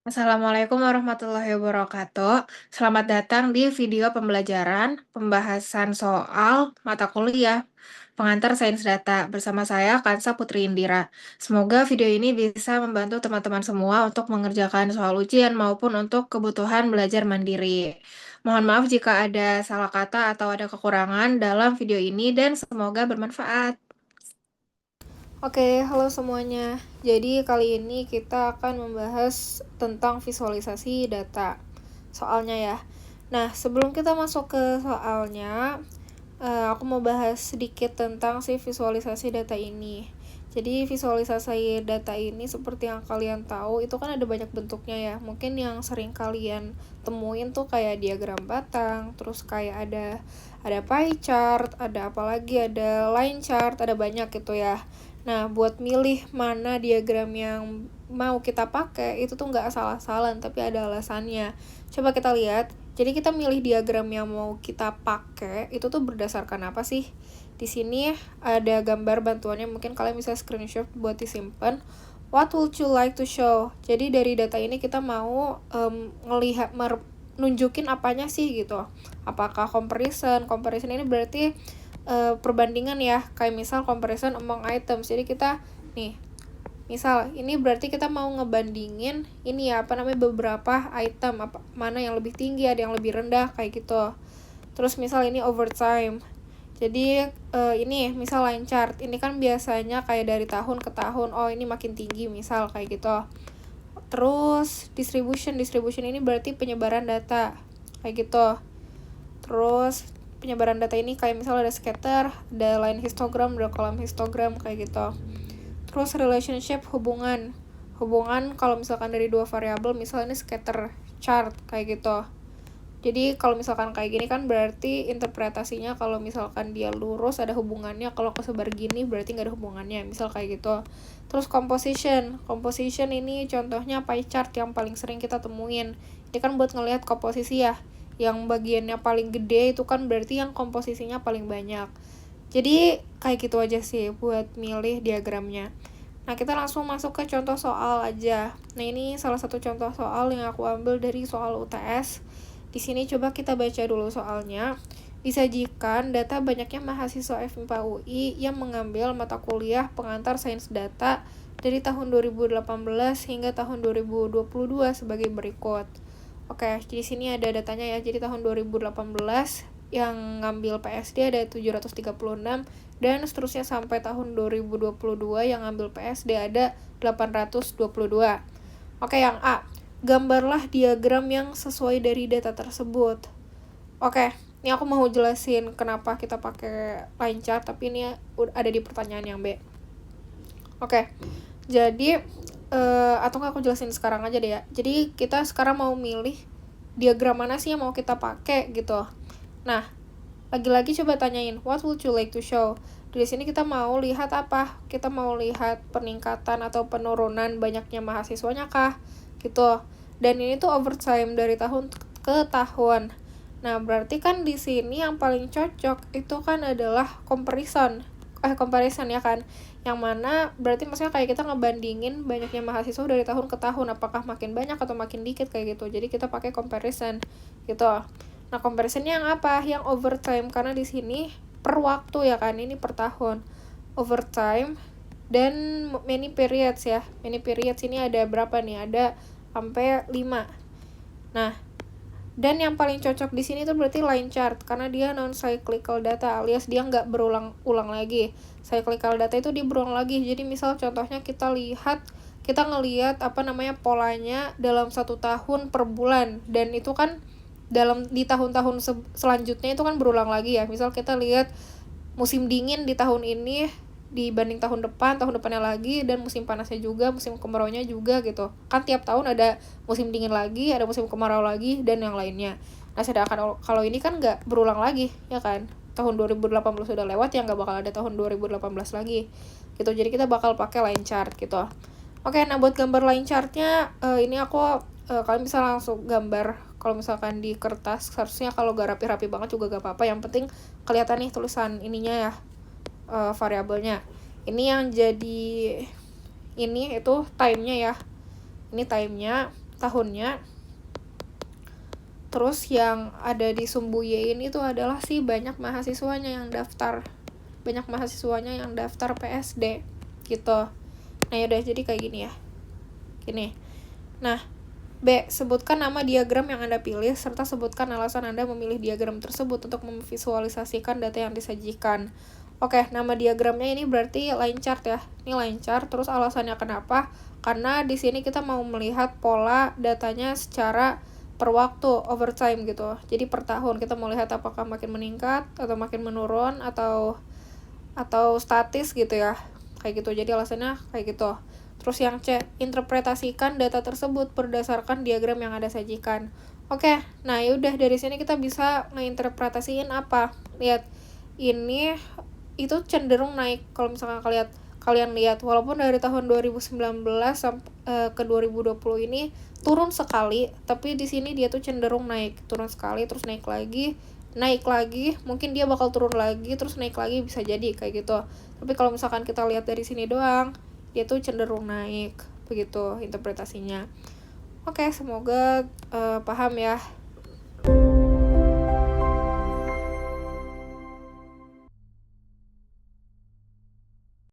Assalamualaikum warahmatullahi wabarakatuh. Selamat datang di video pembelajaran pembahasan soal mata kuliah pengantar sains data bersama saya Kansa Putri Indira. Semoga video ini bisa membantu teman-teman semua untuk mengerjakan soal ujian maupun untuk kebutuhan belajar mandiri. Mohon maaf jika ada salah kata atau ada kekurangan dalam video ini dan semoga bermanfaat. Oke, halo semuanya. Jadi kali ini kita akan membahas tentang visualisasi data. Soalnya ya. Nah, sebelum kita masuk ke soalnya, aku mau bahas sedikit tentang si visualisasi data ini. Jadi visualisasi data ini seperti yang kalian tahu itu kan ada banyak bentuknya ya. Mungkin yang sering kalian temuin tuh kayak diagram batang, terus kayak ada pie chart, ada apalagi ada line chart, ada banyak gitu ya. Nah, buat milih mana diagram yang mau kita pakai, itu tuh nggak asal-asalan, tapi ada alasannya. Coba kita lihat, jadi kita milih diagram yang mau kita pakai, itu tuh berdasarkan apa sih? Di sini ada gambar bantuannya, mungkin kalian bisa screenshot buat disimpan. What would you like to show? Jadi dari data ini kita mau nunjukin apanya sih gitu. Apakah comparison? Comparison ini berarti perbandingan ya, kayak misal comparison among items. Jadi kita nih, misal ini berarti kita mau ngebandingin ini ya, beberapa item, mana yang lebih tinggi, ada yang lebih rendah kayak gitu. Terus misal ini over time. Jadi ini misal line chart, ini kan biasanya kayak dari tahun ke tahun, oh ini makin tinggi misal kayak gitu. Terus distribution ini berarti penyebaran data kayak gitu. Terus penyebaran data ini kayak misalnya ada scatter, ada line histogram, ada column histogram kayak gitu. Terus relationship hubungan kalau misalkan dari dua variabel, misalnya ini scatter chart kayak gitu. Jadi kalau misalkan kayak gini kan berarti interpretasinya kalau misalkan dia lurus ada hubungannya, kalau kesebar gini berarti nggak ada hubungannya, misal kayak gitu. Terus composition ini contohnya pie chart yang paling sering kita temuin. Ini kan buat ngelihat komposisi ya, yang bagiannya paling gede itu kan berarti yang komposisinya paling banyak. Jadi kayak gitu aja sih buat milih diagramnya. Nah, kita langsung masuk ke contoh soal aja. Nah, ini salah satu contoh soal yang aku ambil dari soal UTS. Di sini coba kita baca dulu soalnya. Disajikan data banyaknya mahasiswa FMIPA UI yang mengambil mata kuliah pengantar sains data dari tahun 2018 hingga tahun 2022 sebagai berikut. Oke, di sini ada datanya ya. Jadi tahun 2018 yang ngambil PSD ada 736 dan seterusnya sampai tahun 2022 yang ngambil PSD ada 822. Oke, yang A. Gambarlah diagram yang sesuai dari data tersebut. Oke, ini aku mau jelasin kenapa kita pakai line chart, tapi ini ada di pertanyaan yang B. Oke, jadi atau nggak aku jelasin sekarang aja deh ya. Jadi kita sekarang mau milih diagram mana sih yang mau kita pakai gitu. Nah, lagi-lagi coba tanyain, what would you like to show? Di sini kita mau lihat apa? Kita mau lihat peningkatan atau penurunan banyaknya mahasiswanya kah? Gitu. Dan ini tuh overtime dari tahun ke tahun. Nah, berarti kan di sini yang paling cocok itu kan adalah comparison ya kan, yang mana berarti maksudnya kayak kita ngebandingin banyaknya mahasiswa dari tahun ke tahun, apakah makin banyak atau makin dikit kayak gitu. Jadi kita pakai comparison gitu. Nah, comparisonnya yang apa? Yang overtime, karena di sini per waktu ya kan, ini per tahun. Overtime dan many periods ya. Many periods ini ada berapa nih? Ada sampai 5. Nah, dan yang paling cocok di sini tuh berarti line chart, karena dia non cyclical data, alias dia nggak berulang-ulang lagi. Cyclical data itu dia berulang lagi. Jadi misal contohnya kita ngelihat polanya dalam 1 tahun per bulan, dan itu kan di tahun-tahun selanjutnya itu kan berulang lagi ya. Misal kita lihat musim dingin di tahun ini dibanding tahun depannya lagi, dan musim panasnya juga, musim kemaraunya juga gitu. Kan tiap tahun ada musim dingin lagi, ada musim kemarau lagi, dan yang lainnya. Nah, sedangkan kalau ini kan nggak berulang lagi, ya kan? Tahun 2018 sudah lewat, ya nggak bakal ada tahun 2018 lagi. Gitu, jadi kita bakal pakai line chart gitu. Oke, nah buat gambar line chartnya, ini aku, kalian bisa langsung gambar. Kalau misalkan di kertas, harusnya kalau gak rapi-rapi banget juga gak apa-apa. Yang penting kelihatan nih tulisan ininya ya, variabelnya. Ini yang jadi ini itu time-nya ya. Ini time-nya. tahunnya. Terus yang ada di sumbu Y ini tuh adalah si banyak mahasiswanya yang daftar PSD gitu. Nah yaudah, jadi kayak gini ya, gini. Nah B, sebutkan nama diagram yang Anda pilih serta sebutkan alasan Anda memilih diagram tersebut untuk memvisualisasikan data yang disajikan. Oke, nama diagramnya ini berarti line chart ya. Ini line chart, terus alasannya kenapa? Karena di sini kita mau melihat pola datanya secara per waktu, over time gitu. Jadi per tahun kita mau lihat apakah makin meningkat atau makin menurun atau statis gitu ya. Kayak gitu. Jadi alasannya kayak gitu. Terus yang C, interpretasikan data tersebut berdasarkan diagram yang Anda sajikan. Oke, nah yaudah dari sini kita bisa ngeinterpretasiin apa. Lihat, ini itu cenderung naik. Kalau misalkan kalian lihat, walaupun dari tahun 2019 sampai ke 2020 ini turun sekali, tapi di sini dia tuh cenderung naik, turun sekali terus naik lagi, mungkin dia bakal turun lagi terus naik lagi, bisa jadi kayak gitu. Tapi kalau misalkan kita lihat dari sini doang, dia tuh cenderung naik, begitu interpretasinya. Oke, semoga paham ya.